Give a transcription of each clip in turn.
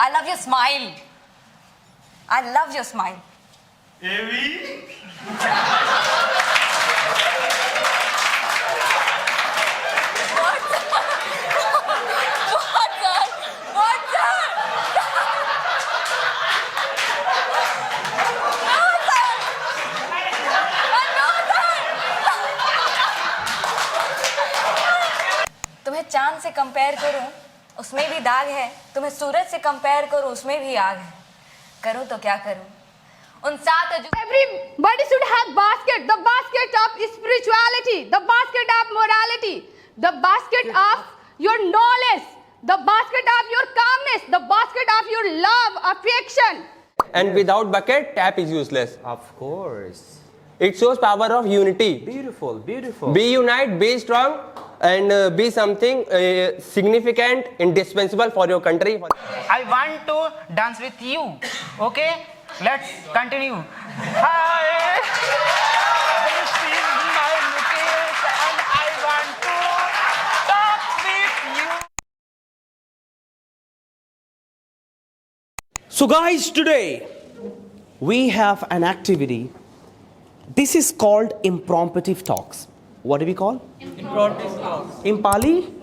I love your smile. I love your smile. Evi? What, sir? What, sir? What, sir? No, sir. No, sir. तुम्हें चांद से compare करूं उसमें भी दाग है, तुम्हें सूरज से कंपेयर करूं उसमें भी आग है, करूं तो क्या करूं उन सात Everybody should have basket. The basket of spirituality, the basket of morality, the basket of your knowledge, the basket of your calmness, the basket of your love, affection. And without bucket, tap is useless. Of course. It shows power of unity. Beautiful, beautiful. Be unite, be strong, and be something significant, indispensable for your country. I want to dance with you. Okay? Let's continue. Hi. This is my Mukesh and I want to talk with you. So guys, today we have an activity. This is called impromptu talks. What do we call? Impromptu talks. In Pali?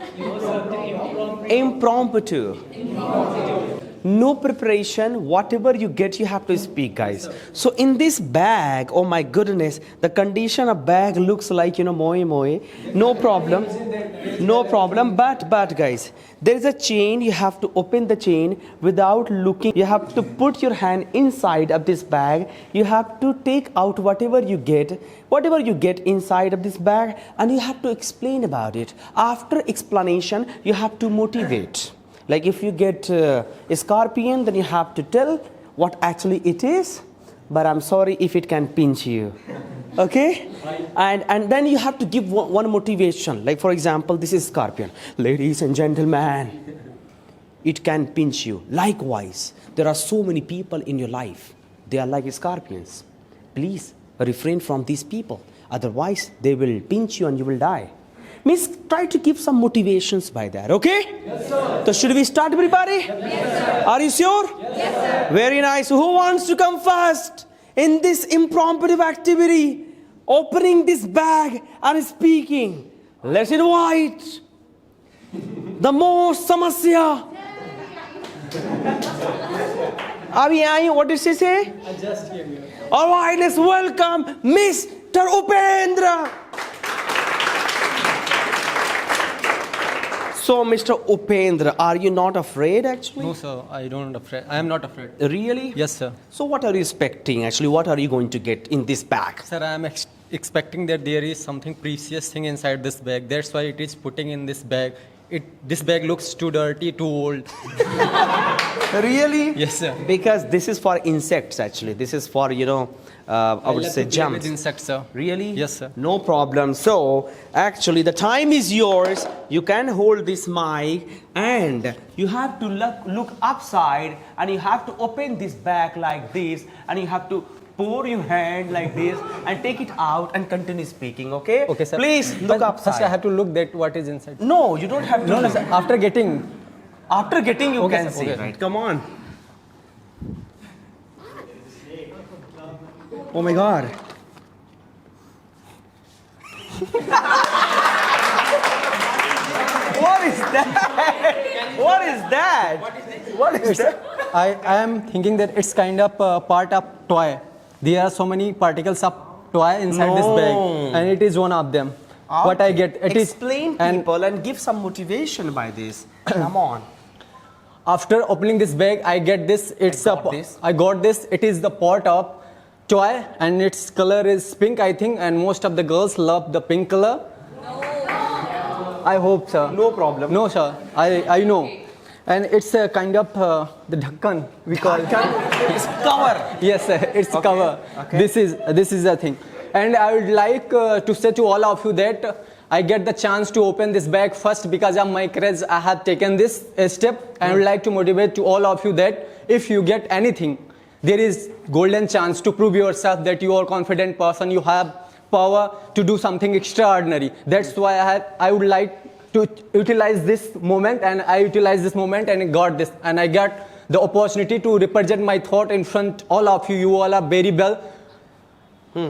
Impromptu. No preparation, whatever you get, you have to speak, guys. So in this bag, oh my goodness, the condition of bag looks like, moe. No problem. No problem. But guys, there is a chain. You have to open the chain without looking. You have to put your hand inside of this bag. You have to take out whatever you get inside of this bag, and you have to explain about it. After explanation, you have to motivate. Like if you get a scorpion, then you have to tell what actually it is, but I'm sorry if it can pinch you. Okay? And then you have to give one motivation. Like for example, this is scorpion. Ladies and gentlemen, it can pinch you. Likewise, there are so many people in your life. They are like scorpions. Please refrain from these people. Otherwise, they will pinch you and you will die. Miss, try to give some motivations by that, okay? Yes, sir. So should we start, everybody? Yes, sir. Are you sure? Yes, sir. Very nice. Who wants to come first in this impromptu activity? Opening this bag and speaking. Let's invite the most samasya. Abhi, what did she say? I just came here. All right, let's welcome Mr. Upendra. So, Mr. Upendra, are you not afraid actually? No, sir. I am not afraid. Really? Yes, sir. So, what are you expecting actually? What are you going to get in this bag? Sir, I am expecting that there is something precious thing inside this bag. That's why it is putting in this bag. This bag looks too dirty, too old. Really? Yes, sir. Because this is for insects actually. This is for, I would say germs. With insects, sir. Really? Yes, sir. No problem. So, actually, the time is yours. You can hold this mic and you have to look upside and you have to open this bag like this and you have to pour your hand like this and take it out and continue speaking, okay? Okay, sir. Please look upside. First, I have to look at what is inside. No, you don't have to. No, sir. After getting, you okay, can sir. see, Okay. right? Come on. Oh my God. What is that? What is that? What is that? I am thinking that it's kind of part of toy. There are so many particles of toy inside this bag, and it is one of them. What I get, Explain people and give some motivation by this. Come on. After opening this bag, I get this. I got this. It is the pot of toy, and its color is pink, I think, and most of the girls love the pink color. No. I hope, sir. No problem. No, sir. I know. And it's a kind of the dhakkan we call. It's cover. Yes, sir. It's cover. Okay. This is the thing. And I would like to say to all of you that I get the chance to open this bag first because of my courage. I have taken this step, and I would like to motivate to all of you that if you get anything, there is golden chance to prove yourself that you are a confident person. You have power to do something extraordinary. That's why I would like to utilize this moment, and I utilize this moment and got this, and I got the opportunity to represent my thought in front all of you. You all are very well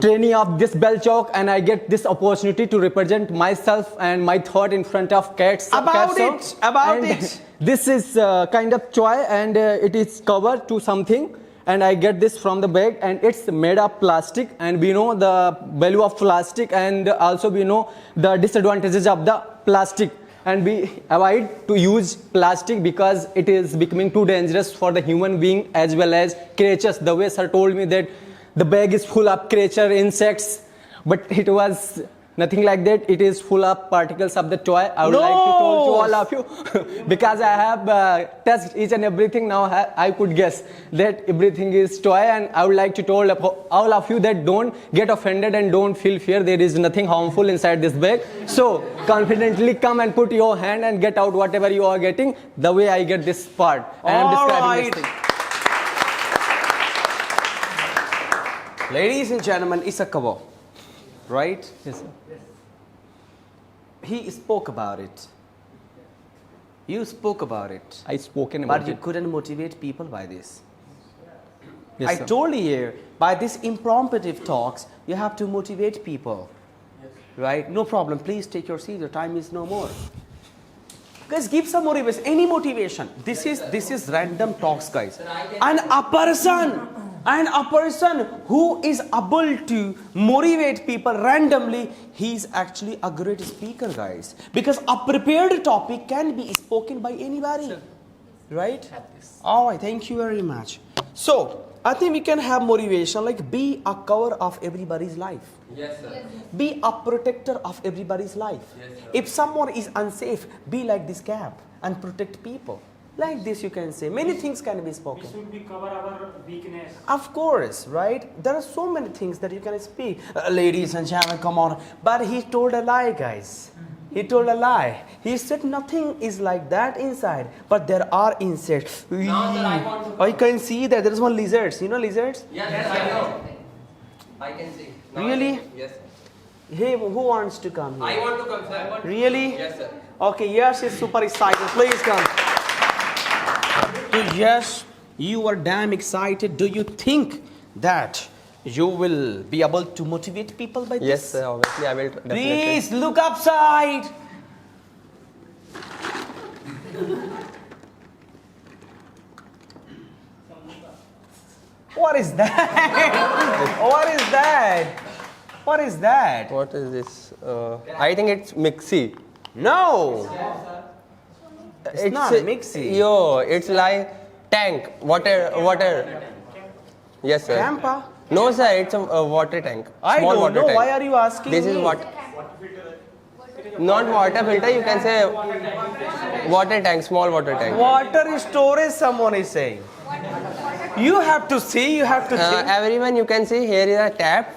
trainee of this Bell Chalk, and I get this opportunity to represent myself and my thought in front of cats. About And it. This is kind of toy, and it is covered to something, and I get this from the bag, and it's made of plastic, and we know the value of plastic, and also we know the disadvantages of the plastic, and we avoid to use plastic because it is becoming too dangerous for the human being as well as creatures. The way sir told me that the bag is full of creature, insects, but it was nothing like that. It is full of particles of the toy. I would like to tell to all of you because I have tested each and everything. Now I could guess that everything is toy, and I would like to tell all of you that don't get offended and don't feel fear. There is nothing harmful inside this bag. So confidently come and put your hand and get out whatever you are getting. The way I get this part, and I'm describing this thing. Ladies and gentlemen, it's a cover, right? Yes, sir. He spoke about it. You spoke about it. I spoken about But you it. couldn't motivate people by this. Yes, I sir. told you, by this impromptu talks, you have to motivate people. Right? No problem. Please take your seat. Your time is no more. Guys, give some motivation. Any motivation. This is random talks, guys. And a person who is able to motivate people randomly, he's actually a great speaker, guys. Because a prepared topic can be spoken by anybody. Right? All right, thank you very much. So, I think we can have motivation, like be a cover of everybody's life. Yes, sir. Be a protector of everybody's life. Yes, sir. If someone is unsafe, be like this cap and protect people. Like this you can say. Many things can be spoken. We should be cover our weakness. Of course, right? There are so many things that you can speak. Ladies and gentlemen, come on. But he told a lie, guys. He told a lie. He said nothing is like that inside. But there are insects. Now, sir, I want to- I can see that there is one lizards. You know lizards? Yes, I know. I can see. Now Really? I can- Yes, sir. Hey, who wants to come here? I want to come, sir. Really? Yes, sir. Okay, yes, is super excited. Please come. So yes, you are damn excited. Do you think that you will be able to motivate people by Yes, this? sir. Obviously, I will definitely. Please look upside. What is that? What is that? What is that? What is this? I think it's Mixie. No. It's not a mixie. Yo, it's like tank, water. Yes, sir. Tampa? No, sir, it's a water tank. I Small don't water know. tank. Why are you asking This is me? what. Not water filter, you can say water tank, small water tank. Water storage, someone is saying. You have to see, you have to think. Everyone, you can see here is a tap.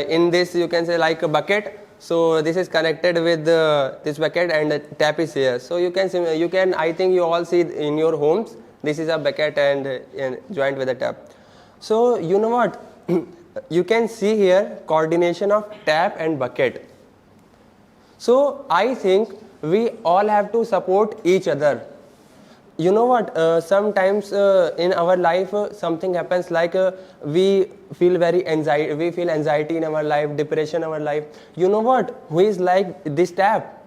In this, you can say like a bucket. So this is connected with this bucket, and the tap is here. So you can. I think you all see in your homes. This is a bucket and joined with a tap. So you know what? You can see here coordination of tap and bucket. So I think we all have to support each other. You know what? Sometimes in our life something happens like we feel very anxiety. We feel anxiety in our life, depression in our life. You know what? Who is like this tap?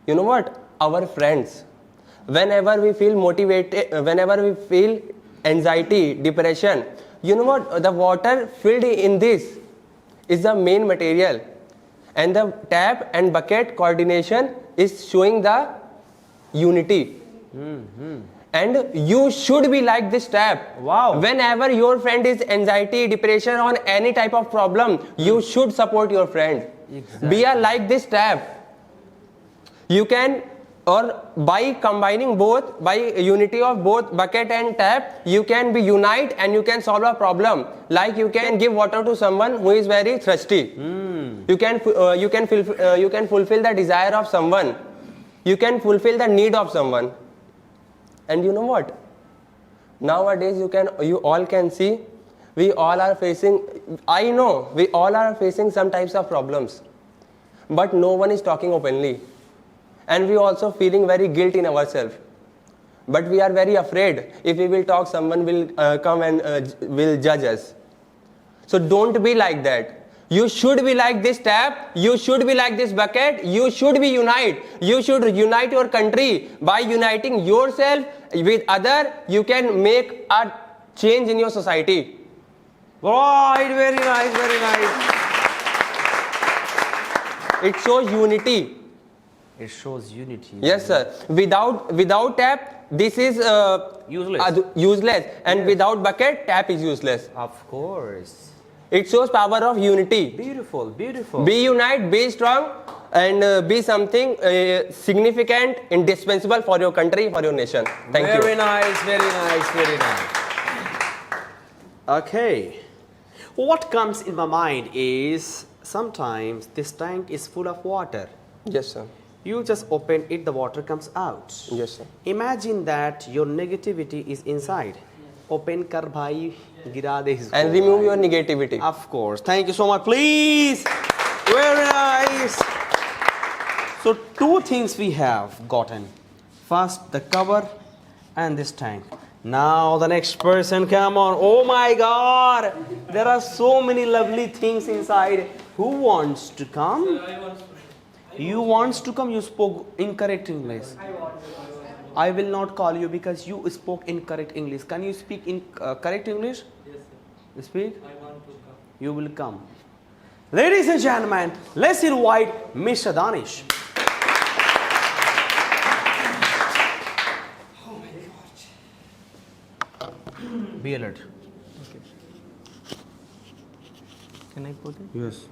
You know what? Our friends. Whenever we feel motivated, whenever we feel anxiety, depression, you know what? The water filled in this is the main material, and the tap and bucket coordination is showing the unity. And you should be like this tap. Wow. Whenever your friend is anxiety, depression, on any type of problem, you should support your friend. Exactly. Be a like this tap. You can, or by combining both, by unity of both bucket and tap, you can be unite and you can solve a problem. Like you can give water to someone who is very thirsty. You can fulfill the desire of someone. You can fulfill the need of someone. And you know what? Nowadays you all can see, we all are facing, I know we all are facing some types of problems, but no one is talking openly, and we also feeling very guilt in ourselves. But we are very afraid. If we will talk, someone will come and will judge us. So don't be like that. You should be like this tap. You should be like this bucket. You should be unite. You should unite your country. By uniting yourself with other, you can make a change in your society. Right, very nice, very nice. It shows unity. It shows unity. Yes, sir. Without tap, this is Useless. useless. And without bucket, tap is useless. Of course. It shows power of unity. Beautiful, beautiful. Be unite, be strong, and be something significant, indispensable for your country, for your nation. Thank you. Very nice, very nice, very nice. Okay. What comes in my mind is sometimes this tank is full of water. Yes, sir. You just open it, the water comes out. Yes, sir. Imagine that your negativity is inside. Open kar bhai, gira de isko. And remove your negativity. Of course. Thank you so much. Please. Very nice. So two things we have gotten. First, the cover and this tank. Now the next person, come on. Oh my God. There are so many lovely things inside. Who wants to come? You wants to come? You spoke incorrect English. I will not call you because you spoke incorrect English. Can you speak in correct English? Yes, sir. Speak? I want to come. You will come. Ladies and gentlemen, let's invite Mr. Danish. Oh my God. Be alert. Can I put it? Yes.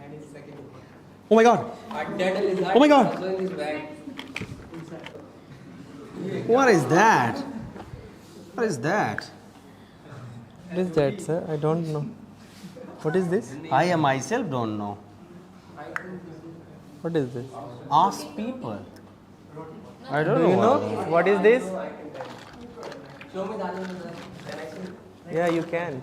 Oh my God. Oh my God. What is that? What is that? What is that, sir? I don't know. What is this? I myself don't know. What is this? Ask people. I don't Do you know what- what is this? Yeah, you can.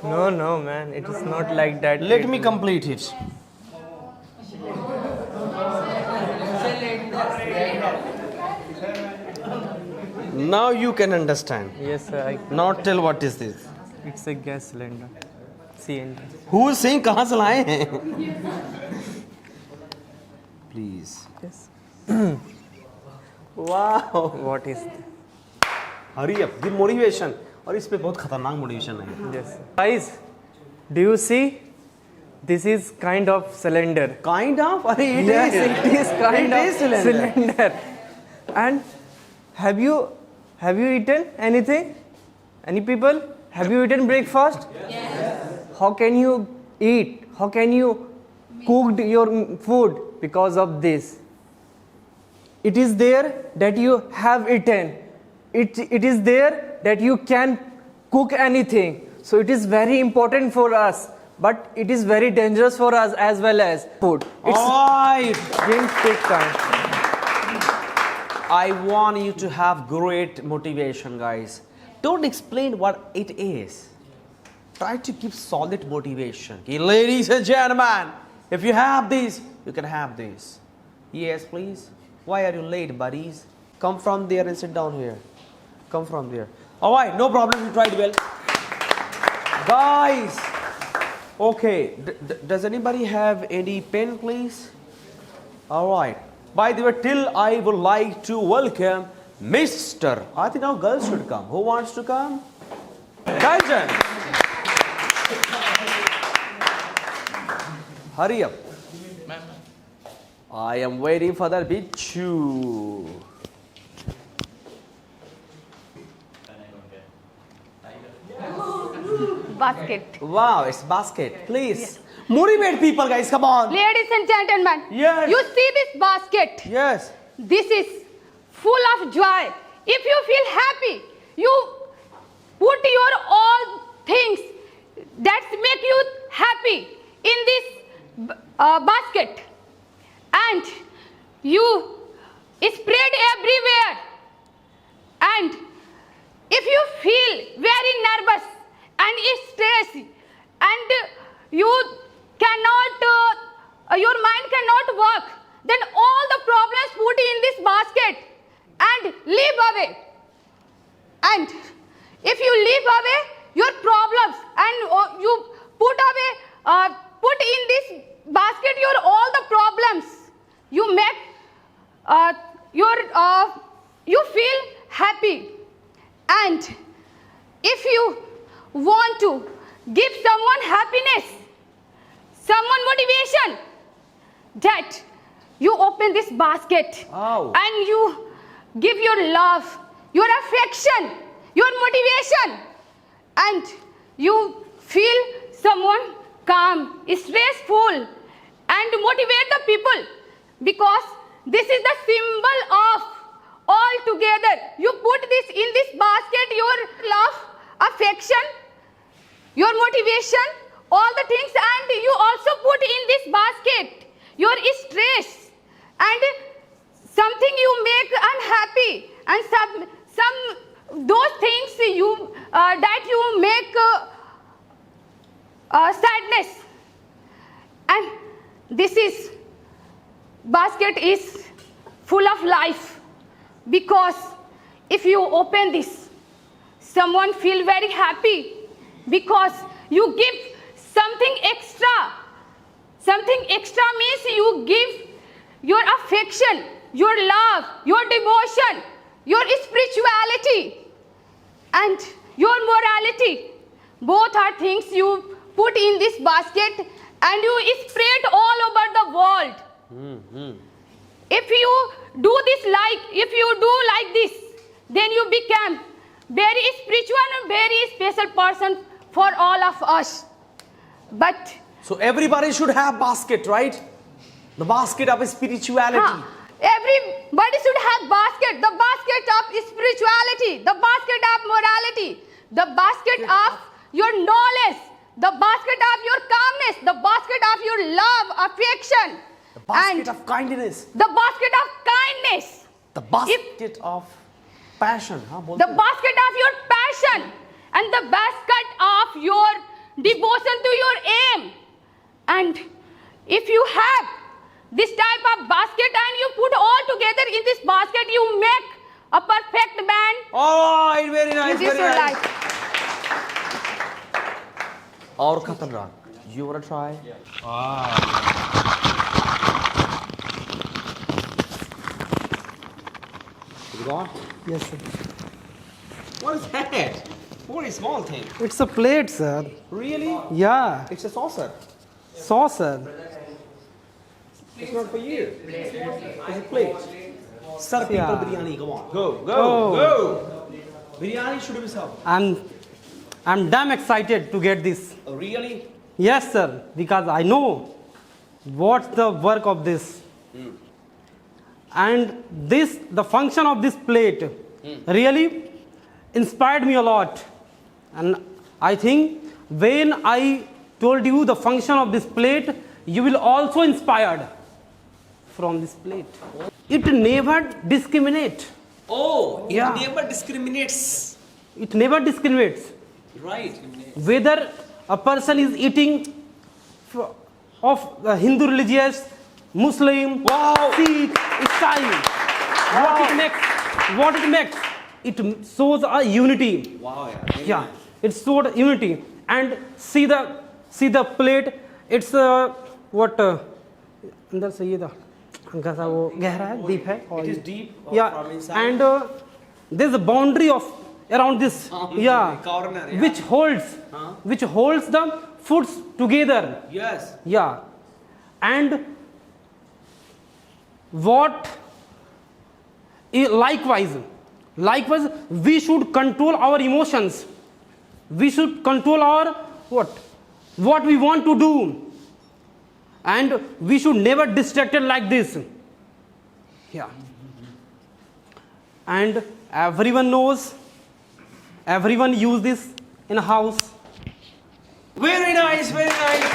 No, man. It is not like that. Let me complete it. Now you can understand. Yes, sir. Now tell what is this. It's a gas cylinder. CNG. Who is saying कहाँ से लाए हैं? Please. Yes. Wow. What is this? Hurry up. Give motivation. और इस पे बहुत खतरनाक motivation है. Yes. Guys, do you see? This is kind of cylinder. Kind of? अरे it Yes, is. it is kind It of is cylinder. cylinder. And have you eaten anything? Any people? Have you eaten breakfast? Yes. How can you eat? How can you cook your food? Because of this. It is there that you have eaten. It is there that you can cook anything. So it is very important for us. But it is very dangerous for us as well as food. It's Alright. didn't take time. I want you to have great motivation, guys. Don't explain what it is. Try to give solid motivation. Okay, ladies and gentlemen, if you have this, you can have this. Yes, please. Why are you late, buddies? Come from there and sit down here. Come from there. Alright, no problem. You tried well. Guys. Okay, does anybody have any pen, please? Alright. By the way, till I would like to welcome Mr. I think now girls should come. Who wants to come? Kanchan. Hurry up. I am waiting for that bichu. Basket. Wow, it's basket. Please. Motivate people, guys. Come on. Ladies and gentlemen, Yes. you see this basket? Yes. This is full of joy. If you feel happy, you put your all things that make you happy in this basket, and you spread everywhere. And if you feel very nervous and stressed, and you cannot, your mind cannot work, then all the problems put in this basket, And if you leave away your problems and you put in this basket your all the problems, you make you feel happy. And if you want to give someone happiness, someone motivation, that you open this basket and you give your love, your affection, your motivation, and you feel someone calm, stressful, and motivate the people, because this is the symbol of all together. You put this in this basket, your love, affection, your motivation, all the things, and you also put in this basket your stress and something you make unhappy, and some those things you that you make sadness. And this is basket is full of life, because if you open this, someone feel very happy, because you give something extra. Something extra means you give your affection, your love, your devotion, your spirituality, and your morality. Both are things you put in this basket and you spread all over the world. If you do like this, then you become very spiritual and very special person for all of us. But So everybody should have basket, right? The basket of spirituality. everybody should have basket. The basket of spirituality, the basket of morality, the basket of your knowledge, the basket of your calmness, the basket of your love, affection, The basket and of kindness. the basket of kindness, The basket of passion. हाँ, बोलते the हैं। basket of your passion, and the basket of your devotion to your aim. And if you have this type of basket and you put all together in this basket, you make a perfect man. All right, very nice, This is very your nice. life. और खतरनाक. You wanna try? You got? Yes, sir. What is that? Very small thing. It's a plate, sir. Really? Yeah, It's a saucer. saucer. It's not for you. It's a plate. Sir, people Yeah. biryani. Come on. Go, go, Oh. go. Biryani should be served. I'm damn excited to get this. Oh, really? Yes, sir, because I know what's the work of this. And this, the function of this plate really inspired me a lot. And I think when I told you the function of this plate, you will also inspired from this plate. It never discriminates. Oh, Yeah. it never discriminates. It never discriminates Right. whether a person is eating of the Hindu religious, Muslim, Sikh, Isai. What it makes? It shows a unity. Wow, yeah. Yeah, it showed unity. And see the plate. It's what अंदर से ये हल्का सा वो गहरा है, deep है. It is deep Yeah, from inside. and there's a boundary of around this. Yeah, corner, yeah. which holds the foods together. Yes. Yeah, and what likewise we should control our emotions. We should control our what we want to do, and we should never distracted like this. Yeah, and everyone knows, everyone use this in a house. Very nice, very nice.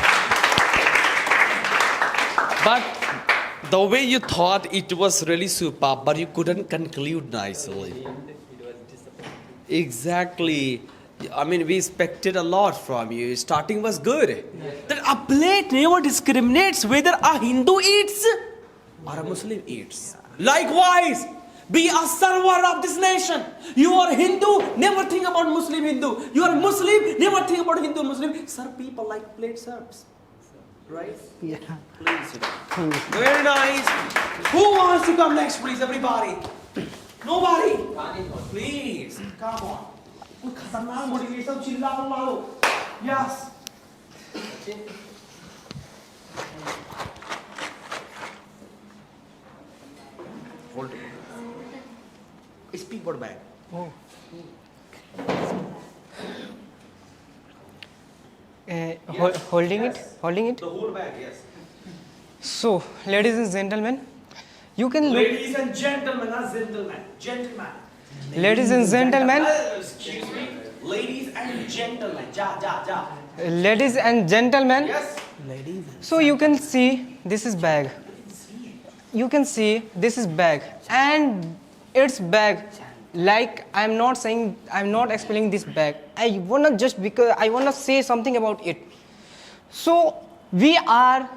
But the way you thought it was really superb, but you couldn't conclude nicely. Exactly. I mean, we expected a lot from you. Starting was good. That a plate never discriminates whether a Hindu eats or a Muslim eats. Likewise, Be a server of this nation. You are Hindu, never think about Muslim Hindu. You are Muslim, never think about Hindu Muslim. Serve people like plate serves. Right? Yeah. Please sit down. Very nice. Who wants to come next, please, everybody? Nobody? Please, come on. खतरनाक motivation चिल्ला लो. Yes. Hold it. Speakboard bag. Holding it? Holding it? The whole bag, yes. So, ladies and gentlemen, you can look. Ladies and gentlemen, not gentlemen. Gentlemen. Ladies and gentlemen, Excuse me. Ladies and gentlemen. Ja. ladies and gentlemen. Yes. So you can see this is bag. You can see this is bag, and it's bag. Like I'm not explaining this bag. I wanna say something about it. So we are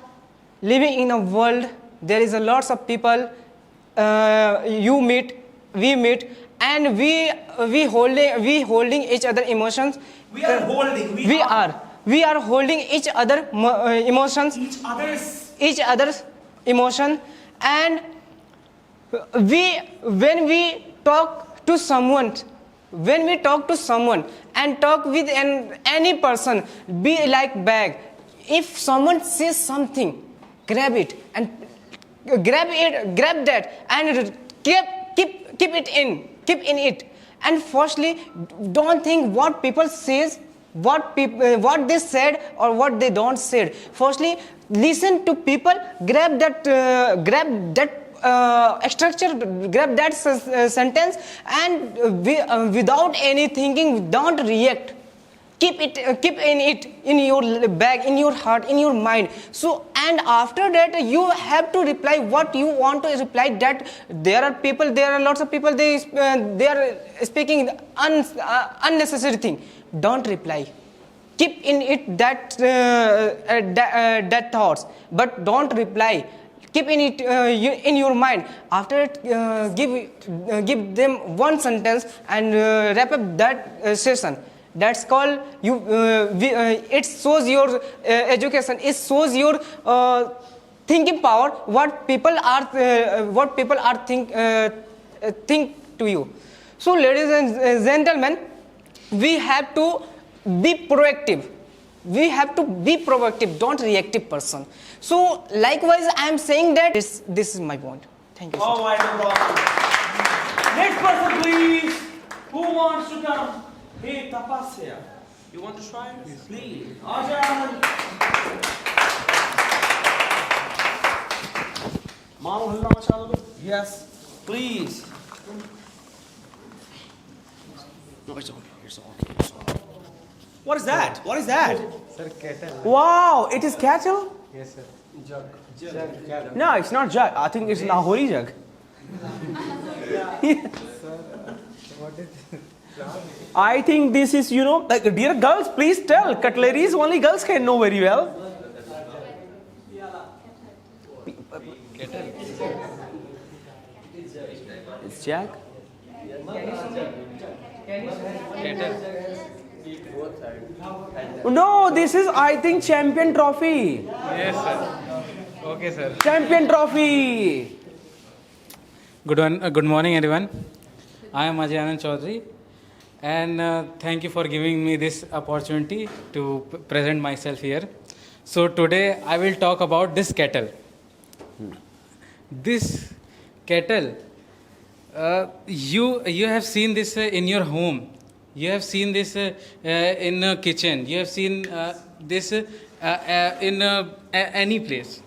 living in a world. There is a lots of people. We meet, and we holding each other emotions. We are holding. We are holding each other emotions. Each other's emotion, and when we talk to someone and talk with any person, be like bag. If someone says something, grab that and keep in it. And firstly, don't think what people says, what they said or what they don't said. Firstly, listen to people, grab that structure, grab that sentence, and without any thinking, don't react. Keep it in your bag, in your heart, in your mind. So, and after that, you have to reply what you want to reply. That there are lots of people, they are speaking unnecessary thing. Don't reply. Keep in it that thoughts, but don't reply. Keep in it in your mind. After it, give them one sentence and wrap up that session. That's called you. It shows your education. It shows your thinking power. What people are think to you. So, ladies and gentlemen, we have to be proactive. Don't reactive person. So, likewise, I am saying that this is my point. Thank you. All right, no problem. Next person, please. Who wants to come? Hey, Tapasya. You want to try? Yes. Please. Ajan. Yes. Please. No, it's okay. It's okay. What is that? What is that? Sir, kettle. Wow, it is kettle? Yes, sir. Jug. No, it's not jug. I think it's Lahori jug. What is I think this is, like, dear girls, please tell. Cutleries only girls can know very well. It's jug. No, this is, I think, champion trophy. Yes, sir. Okay, sir. Champion trophy. Good morning, everyone. I am Ajay Anand Chaudhary, and thank you for giving me this opportunity to present myself here. So today I will talk about this kettle. This kettle, you have seen this in your home. You have seen this in a kitchen. You have seen this in any place.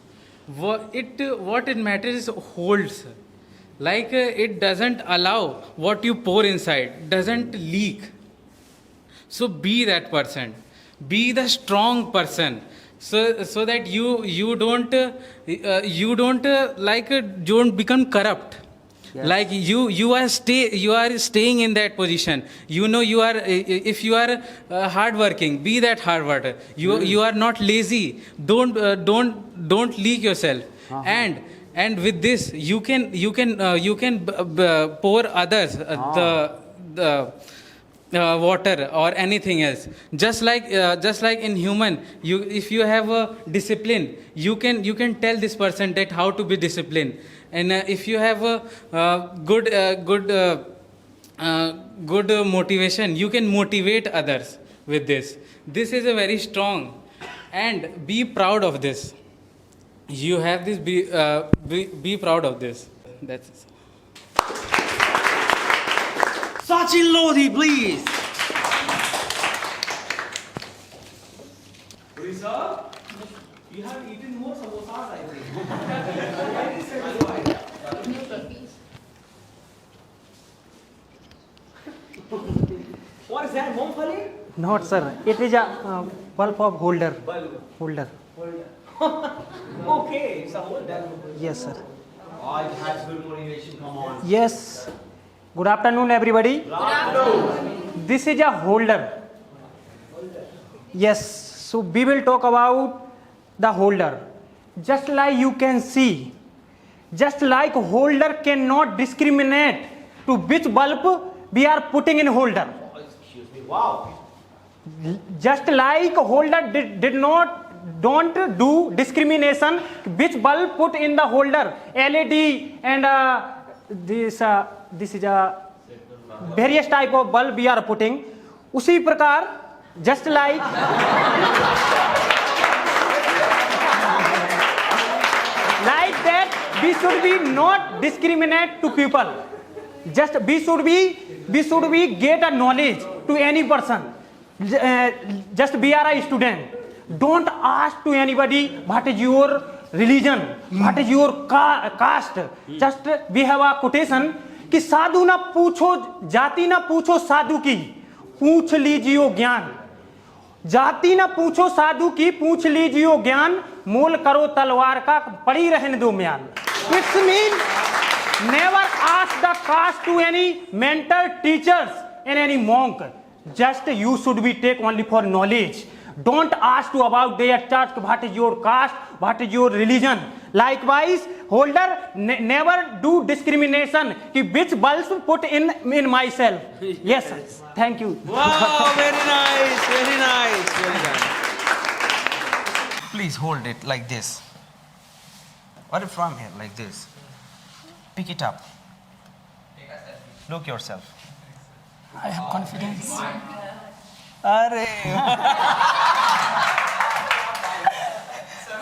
What it matters is holds. Like it doesn't allow what you pour inside, doesn't leak. So be that person. Be the strong person. So that you don't don't become corrupt. Yes. Like you are staying in that position. You are, if you are hardworking, be that hard worker. You are not lazy. Don't leak yourself. And and with this you can pour others the water or anything else. Just like in human, if you have a discipline, you can tell this person that how to be disciplined, and if you have a good motivation, you can motivate others with this. This is a very strong, and be proud of this. You have this, be proud of this. That's it. Sachin Lodhi, please. Sir, you have eaten more samosas, I think. What is that, Mumfali? Not, sir. It is a bulb of holder. Holder. Okay, it's a holder. Yes, sir. Oh, it has good motivation, come on. Yes. Good afternoon, everybody. Good afternoon. This is a holder. Yes. So we will talk about the holder. Just like you can see, just like holder cannot discriminate to which bulb we are putting in holder. Excuse me, wow. Just like holder don't do discrimination which bulb put in the holder, LED and this is a various type of bulb we are putting. उसी प्रकार just like that we should be not discriminate to people. Just we should be get a knowledge to any person. Just we are a student. Don't ask to anybody what is your religion, what is your caste. Just we have a quotation कि साधु ना पूछो जाति ना पूछो साधु की पूछ लीजिए ज्ञान. जाति ना पूछो साधु की पूछ लीजिए ज्ञान. मोल करो तलवार का पड़ी रहने दो म्यान. It's mean never ask the caste to any mentor, teachers and any monk. Just you should be take only for knowledge. Don't ask to about their church, what is your caste, what is your religion. Likewise, holder never do discrimination ki which bulbs put in myself. Yes, sir. Thank you. Wow, very nice, very nice, very nice. Please hold it like this. Or from here, like this. Pick it up. Look yourself. I have confidence. Arre.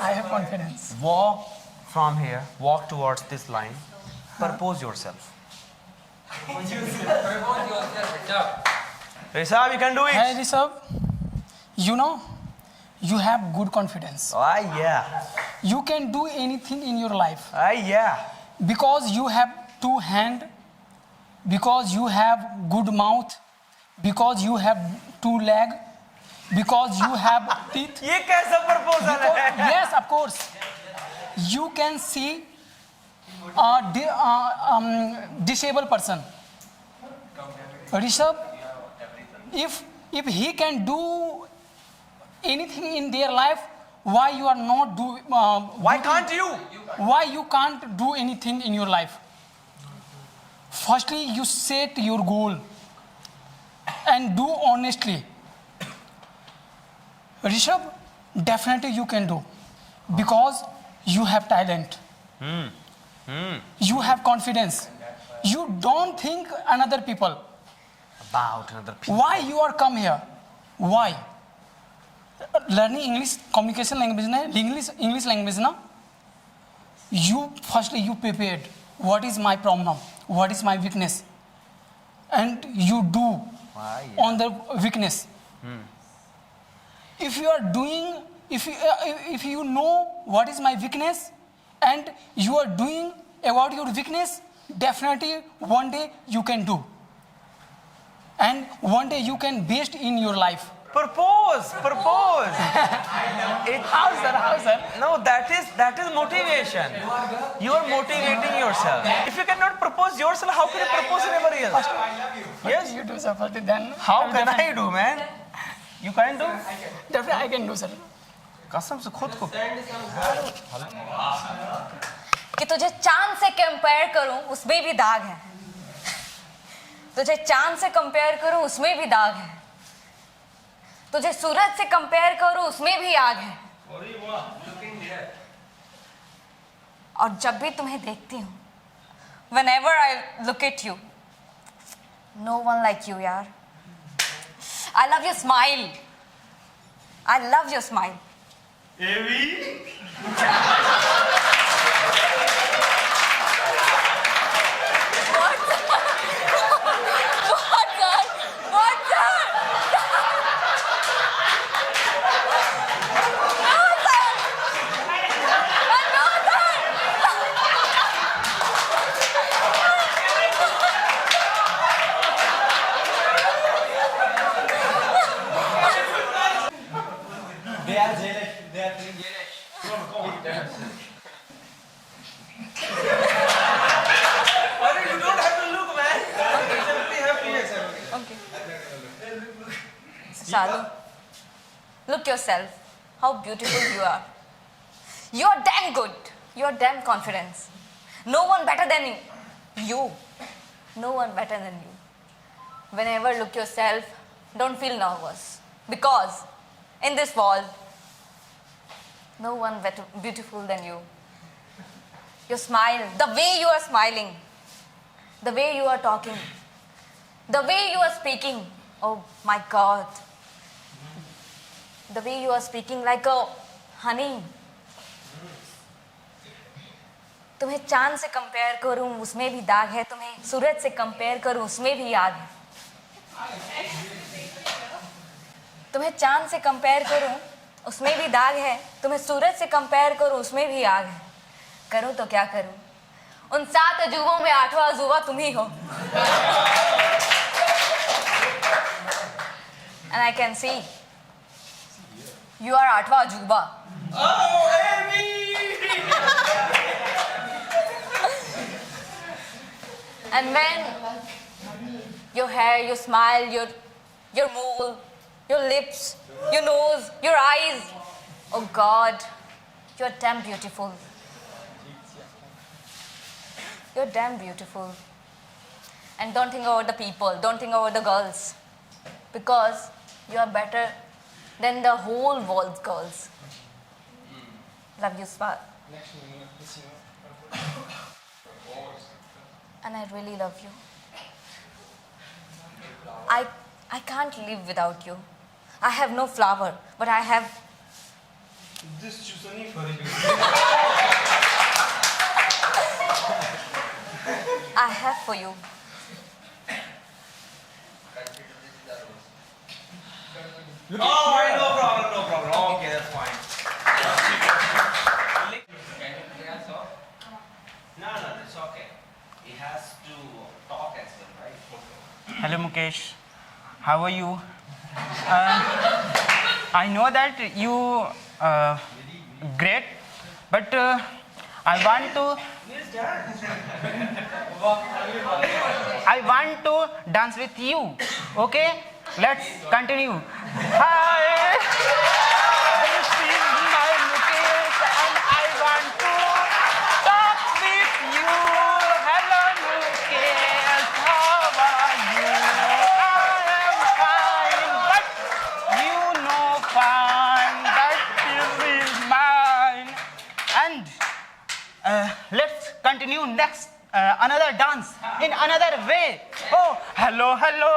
I have confidence. Walk from here, walk towards this line. Propose yourself. Rishabh, you can do it. Hey Rishabh, you know, you have good confidence. Ah, yeah. You can do anything in your life Ah, yeah. because you have two hands, because you have good mouth, because you have two legs, because you have teeth. ये कैसा proposal है? Yes, of course. You can see a disabled person. Rishabh, if he can do anything in their life, why you are not do? Why can't you? Why you can't do anything in your life? Firstly, you set your goal and do honestly. Rishabh, definitely you can do because you have talent. You have confidence. You don't think another people. About another people. Why you are come here? Why? Learning English communication language na English language na. You firstly you prepared. What is my problem? What is my weakness? And you do on the weakness. If you are doing, if you know what is my weakness, and you are doing about your weakness, definitely one day you can do. And one day you can best in your life. Propose. How sir? No, that is motivation. You are motivating yourself. If you cannot propose yourself, how can you propose anybody else? Yes. You do something then. How can I do, man? You can't do? Definitely I can do, sir. कसम से खुद को कि तुझे चांद से compare करूं उसमें भी दाग है। तुझे चांद से कंपेयर करूं उसमें भी दाग है। तुझे सूरज से कंपेयर करूं उसमें भी आग है। और जब भी तुम्हें देखती हूं, whenever I look at you, no one like you, यार। I love your smile. I love your smile. You don't have to look, man. Simply have reaction. Shalu, look yourself. How beautiful you are. You are damn good. You are damn confident. No one better than you. No one better than you. Whenever look yourself, don't feel nervous. Because in this world, no one better beautiful than you. Your smile, the way you are smiling, the way you are talking, the way you are speaking. Oh my God. The way you are speaking like a honey. तुम्हें चांद से compare करूं उसमें भी दाग है। तुम्हें सूरज से कंपेयर करूं उसमें भी आग है। तुम्हें चांद से कंपेयर करूं उसमें भी दाग है। तुम्हें सूरज से कंपेयर करूं उसमें भी आग है। करूं तो क्या करूं? उन 7 अजूबों में 8वां अजूबा तुम ही हो। And I can see you are 8वां अजूबा। And when your hair, your smile, your mole, your lips, your nose, your eyes, oh God, you're damn beautiful. You're damn beautiful. And don't think about the people, don't think about the girls, because you are better than the whole world's girls. Love you, Spark. And I really love you. I can't live without you. I have no flower, but I have This chusani for you. I have for you. Oh, right, no problem, no problem. Okay, that's fine. No, it's okay. He has to talk as well, right? Hello Mukesh, how are you? I know that you great, but I want to dance with you. Okay, let's continue. Hi, this is my Mukesh, and I want to talk with you. Hello Mukesh, how are you? I am fine, but you know fine that this is mine. And let's continue next another dance in another way. Oh, hello, hello,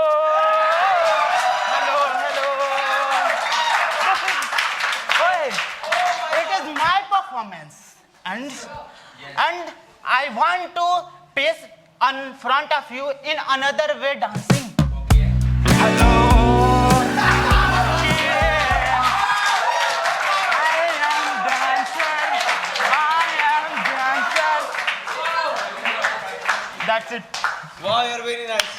hello, hello. Hey, it is my performance, and I want to pace in front of you in another way dancing. Hello. Yeah. I am dancer. That's it. Wow, you're very nice.